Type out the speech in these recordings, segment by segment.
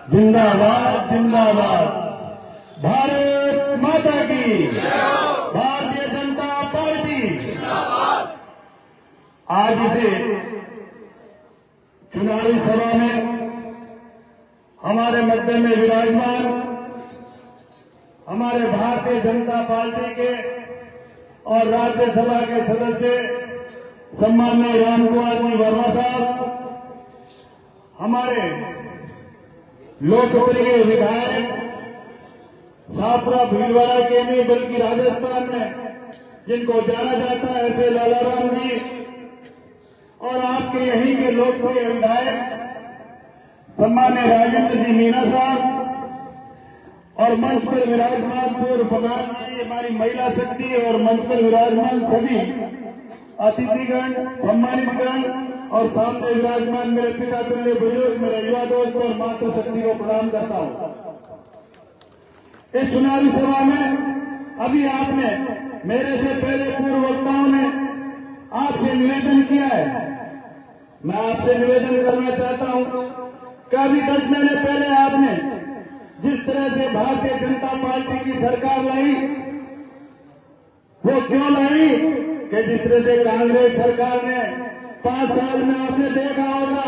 जिंदाबाद जिंदाबाद। भारत माता की, भारतीय जनता पार्टी। आज इसे चुनावी सभा में हमारे मध्य में विराजमान हमारे भारतीय जनता पार्टी के और राज्यसभा के सदस्य सम्माननीय रामकुमार जी वर्मा साहब, हमारे लोकप्रिय विधायक छापरा भीलवाड़ा के नहीं बल्कि राजस्थान में जिनको जाना जाता है ऐसे लालाराम जी, और आपके यहीं के लोकप्रिय विधायक सम्माननीय राजेंद्र जी मीना साहब, और मंच पर विराजमान पूर्व प्रधान जी हमारी महिला शक्ति, और मंच पर विराजमान सभी अतिथिगण, सम्मानितगण और सामने विराजमान मेरे पिता तुल्य बुजुर्ग, मेरे युवा दोस्त और मातृ शक्ति को प्रणाम करता हूं। इस चुनावी सभा में अभी आपने मेरे से पहले पूर्व वक्ताओं ने आपसे निवेदन किया है, मैं आपसे निवेदन करना चाहता हूं कि अभी 10 महीने पहले आपने जिस तरह से भारतीय जनता पार्टी की सरकार लाई, वो क्यों लाई कि जिस तरह से कांग्रेस सरकार ने 5 साल में आपने देखा होगा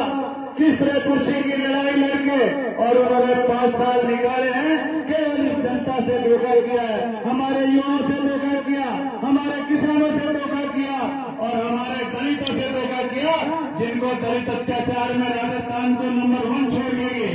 किस तरह कुर्सी की लड़ाई लड़के और उन्होंने 5 साल निकाले हैं, केवल जनता से धोखा किया है, हमारे युवाओं से धोखा किया, हमारे किसानों से धोखा किया और हमारे दलितों से धोखा किया, जिनको दलित अत्याचार में राजस्थान को नंबर 1 छोड़ देगी,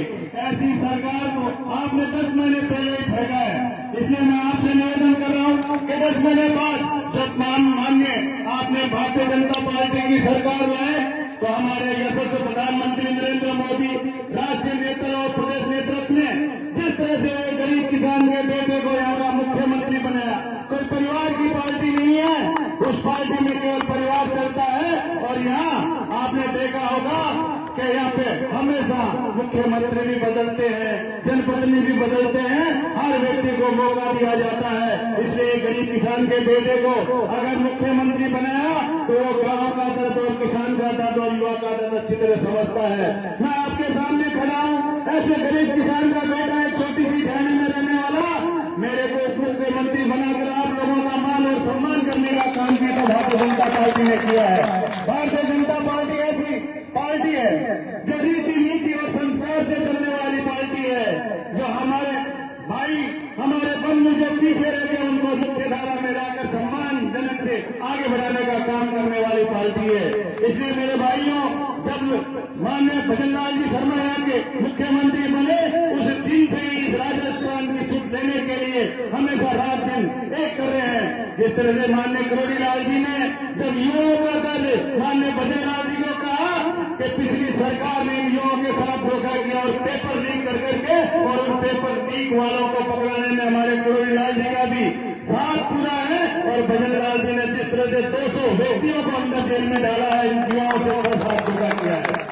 ऐसी सरकार को आपने 10 महीने पहले ही फेंका है। इसलिए मैं आपसे निवेदन कर रहा हूं कि 10 महीने बाद जब माननीय आपने भारतीय जनता पार्टी की सरकार लाए तो हमारे यशस्वी प्रधानमंत्री नरेंद्र मोदी, राष्ट्रीय नेता और प्रदेश नेतृत्व ने जिस तरह से गरीब किसान के बेटे को यहाँ का मुख्यमंत्री बनाया, कोई परिवार की पार्टी नहीं है, उस पार्टी में केवल परिवार चलता है। और यहाँ आपने देखा होगा कि यहाँ पे हमेशा मुख्यमंत्री भी बदलते हैं, जनप्रतिनिधि भी बदलते हैं, हर व्यक्ति को मौका दिया जाता है। इसलिए गरीब किसान के बेटे को अगर मुख्यमंत्री बनाया तो वो गांव का दर्द और किसान का दर्द और युवा का दर्द अच्छी तरह समझता है। मैं आपके सामने खड़ा हूं, ऐसे गरीब किसान का बेटा एक छोटी सी ढाणी में रहने वाला मेरे को उप मुख्यमंत्री बनाकर आप लोगों का मान और सम्मान करने का काम किया तो भारतीय जनता पार्टी ने किया है। भारतीय जनता पार्टी ऐसी पार्टी है जो रीति नीति और संस्कार से चलने वाली पार्टी है, जो हमारे भाई हमारे बंधु जो पीछे रहते उनको मुख्य धारा में लाकर सम्मानजनक से आगे बढ़ाने का काम करने वाली पार्टी है। इसलिए मेरे भाइयों, जब माननीय भजनलाल जी शर्मा यहाँ के मुख्यमंत्री बने उस दिन से ही इस राजस्थान की सुख देने के लिए हमेशा रात दिन एक कर रहे हैं। जिस तरह से माननीय करोड़ी लाल जी ने जब युवाओं का दल माननीय भजनलाल जी को कहा कि पिछली सरकार ने युवाओं के साथ धोखा किया और पेपर लीक कर करके और उन पेपर लीक वालों को पकड़ाने में हमारे करोड़ी लाल जी का भी साथ पूरा है, और भजनलाल जी ने जिस तरह से 200 व्यक्तियों को अंदर जेल में डाला है, इन युवाओं से उनका साथ धोखा किया है।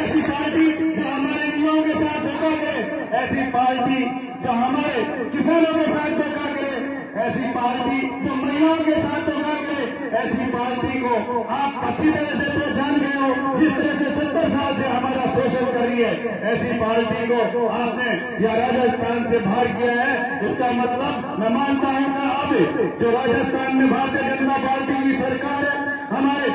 ऐसी पार्टी जो हमारे युवाओं के साथ धोखा करे, ऐसी पार्टी जो हमारे किसानों के साथ धोखा करे, ऐसी पार्टी जो महिलाओं के साथ धोखा करे, ऐसी पार्टी को आप अच्छी तरह से पहचान गए हो। जिस तरह से 70 साल से हमारा शोषण कर रही है, ऐसी पार्टी को आपने या राजस्थान से बाहर किया है। इसका मतलब मैं मानता हूं कि अब जो राजस्थान में भारतीय जनता पार्टी की सरकार है, हमारे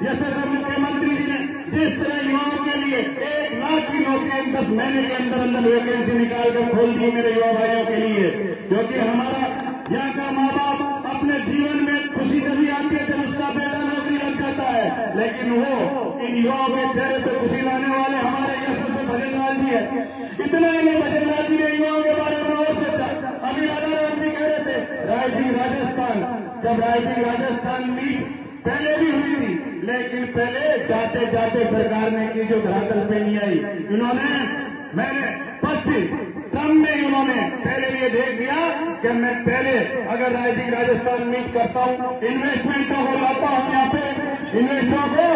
यशस्वी मुख्यमंत्री जी ने जिस तरह युवाओं के लिए 1 लाख की नौकरियां 10 महीने के अंदर अंदर वैकेंसी निकाल कर खोल दी मेरे युवा भाइयों के लिए, क्योंकि हमारा यहाँ का माँ बाप अपने जीवन में खुशी तभी आती है जब उसका बेटा नौकरी लग जाता है, लेकिन वो इन युवाओं के चेहरे पे खुशी लाने वाले हमारे यशस्वी भजनलाल जी है। इतना ही नहीं, भजनलाल जी ने युवाओं के बारे में और सोचा। अभी राजा भी कह रहे थे राइजिंग राजस्थान, जब राइजिंग राजस्थान मीट पहले भी हुई थी, लेकिन पहले जाते जाते सरकार ने की जो धरातल पे नहीं आई। इन्होंने मैंने 25 टर्म में उन्होंने पहले ये देख दिया कि मैं पहले अगर राइजिंग राजस्थान मीट करता हूं, इन्वेस्टमेंटों को लाता हूं यहाँ पे, इन्वेस्टरों को,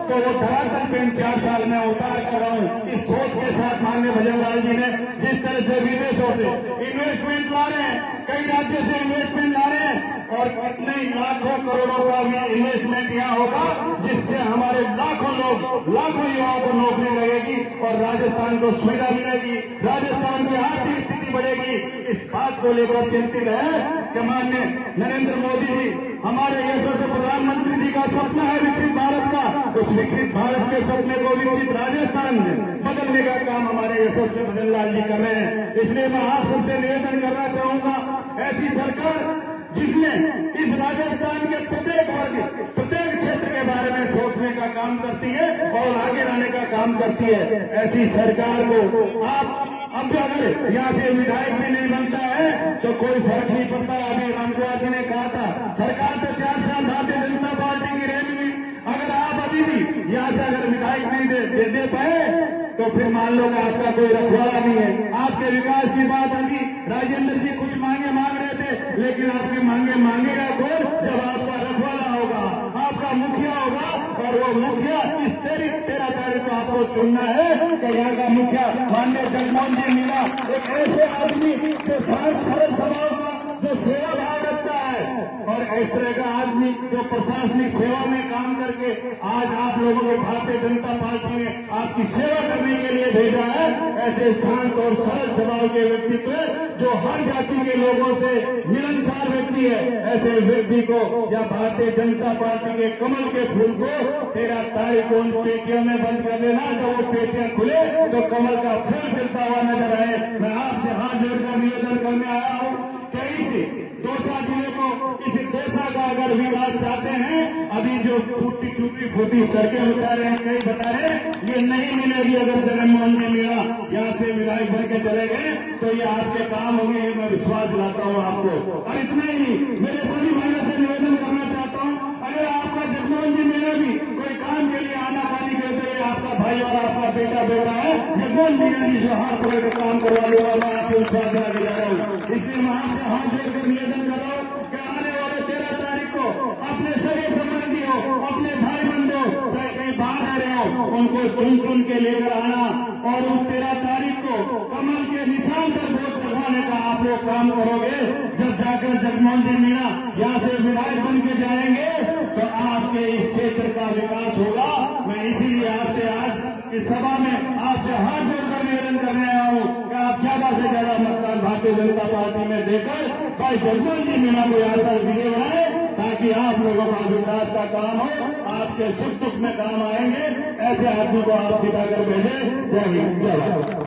तो वो धरातल पे इन 4 साल में उतार कर रहा हूं। इस सोच के साथ माननीय भजन लाल जी ने जिस तरह से विदेशों से इन्वेस्टमेंट ला रहे हैं, कई राज्यों से इन्वेस्टमेंट ला रहे हैं, और कितने लाखों करोड़ों का भी इन्वेस्टमेंट यहाँ होगा, जिससे हमारे लाखों लोग, लाखों युवाओं को नौकरी लगेगी और राजस्थान को सुविधा मिलेगी, राजस्थान की आर्थिक स्थिति बढ़ेगी। इस बात को लेकर चिंतित है कि माननीय नरेंद्र मोदी जी, हमारे यशस्वी प्रधानमंत्री जी का सपना है विकसित भारत का। उस विकसित भारत के सपने को विकसित राजस्थान में बदलने का काम हमारे यशस्वी भजन लाल जी कर रहे हैं। इसलिए मैं आप सबसे निवेदन करना चाहूंगा, ऐसी सरकार जिसमें इस राजस्थान के प्रत्येक वर्ग, प्रत्येक क्षेत्र के बारे में सोचने का काम करती है और आगे लाने का काम करती है, ऐसी सरकार को आप अब अगर यहाँ से विधायक भी नहीं बनता है तो कोई फर्क नहीं पड़ता। अभी रामकुमार जी ने कहा था, सरकार तो 4 साल भारतीय जनता पार्टी की रहेगी, अगर आप अभी भी यहाँ से अगर विधायक नहीं दे पाए तो फिर मान लो कि आपका कोई रखवाला नहीं है। आपके विकास की बात होगी, राजेंद्र जी कुछ मांगे मांग रहे थे, लेकिन आपकी मांगे मांगेगा कौन जब आपका रखवाला होगा, आपका मुखिया होगा, और वो मुखिया इस 13 तारीख को आपको चुनना है कि यहाँ का मुखिया माननीय जगमोहन जी मीणा, एक ऐसे आदमी जो शांत सरल स्वभाव का, जो सेवा भाव रखता है, और इस तरह का आदमी जो प्रशासनिक सेवा में काम करके आज आप लोगों को भारतीय जनता पार्टी ने आपकी सेवा करने के लिए भेजा है। ऐसे शांत और सरल स्वभाव के व्यक्तित्व जो हर जाति के लोगों से मिलनसार व्यक्ति है, ऐसे व्यक्ति को या भारतीय जनता पार्टी के कमल के फूल को 13 तारीख को उन पेटियों में बंद कर देना। जब वो पेटियां खुले तो कमल का फूल खिलता हुआ नजर आए। मैं आपसे हाथ जोड़कर निवेदन करने आया हूँ कि इस दौसा जिले को, इस दौसा का अगर विकास चाहते हैं, अभी जो टूटी फूटी सड़कें बता रहे हैं, कई बता रहे हैं, ये नहीं मिलेगी अगर जगनमोहन जी मीणा यहाँ से विधायक बन के चले गए तो ये आपके काम होंगे, ये मैं विश्वास दिलाता हूँ आपको। और इतना ही नहीं, मेरे सभी भाइयों से निवेदन करना चाहता हूँ, अगर आपका जगनमोहन जी मीणा भी कोई काम के लिए आना पानी करते हुए आपका भाई और आपका बेटा है, जगमोहन मीणा जी से हाथ पकड़ के काम करवा लूंगा, मैं आपको विश्वास दिला के जा रहा हूँ। इसलिए मैं आपसे हाथ जोड़कर निवेदन कर रहा हूँ कि आने वाले 13 तारीख को अपने सगे संबंधी हो, अपने भाई बंद हो, चाहे कहीं बाहर रहे हो, उनको चुन के लेकर आना और उस 13 तारीख को कमल के निशान पर वोट करवाने का आप लोग काम करोगे। जब जाकर जगमोहन जी मीणा यहाँ से विधायक बन के जाएंगे तो आपके इस क्षेत्र का विकास होगा। मैं इसीलिए आपसे आज इस सभा में आपसे हाथ जोड़कर निवेदन करने आया हूँ कि आप ज्यादा से ज्यादा मतदान भारतीय जनता पार्टी में देकर भाई जगमोहन जी मीणा को यहाँ से विजय बनाए, ताकि आप लोगों का विकास का काम हो, आपके सुख दुख में काम आएंगे। ऐसे आदमी को आप दिखाकर भेजे। जय हिंद, जय भारत।